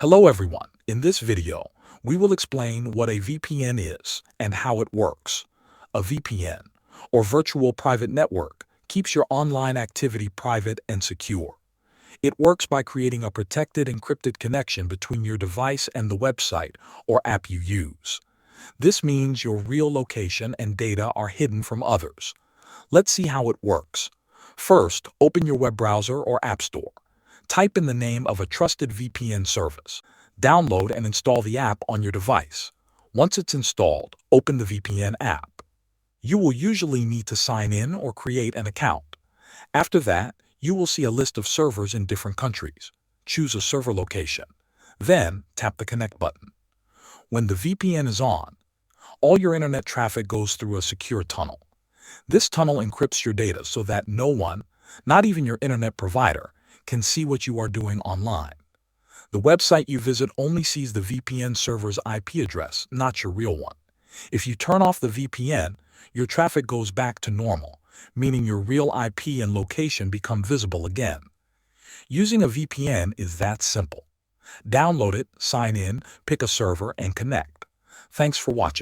Hello everyone. In this video, we will explain what a VPN is and how it works. A VPN, or Virtual Private Network, keeps your online activity private and secure. It works by creating a protected encrypted connection between your device and the website or app you use. This means your real location and data are hidden from others. Let's see how it works. First, open your web browser or app store. Type in the name of a trusted VPN service. Download and install the app on your device. Once it's installed, open the VPN app. You will usually need to sign in or create an account. After that, you will see a list of servers in different countries. Choose a server location. Then, tap the Connect button. When the VPN is on, all your internet traffic goes through a secure tunnel. This tunnel encrypts your data so that no one, not even your internet provider, can see what you are doing online. The website you visit only sees the VPN server's IP address, not your real one. If you turn off the VPN, your traffic goes back to normal, meaning your real IP and location become visible again. Using a VPN is that simple. Download it, sign in, pick a server, and connect. Thanks for watching.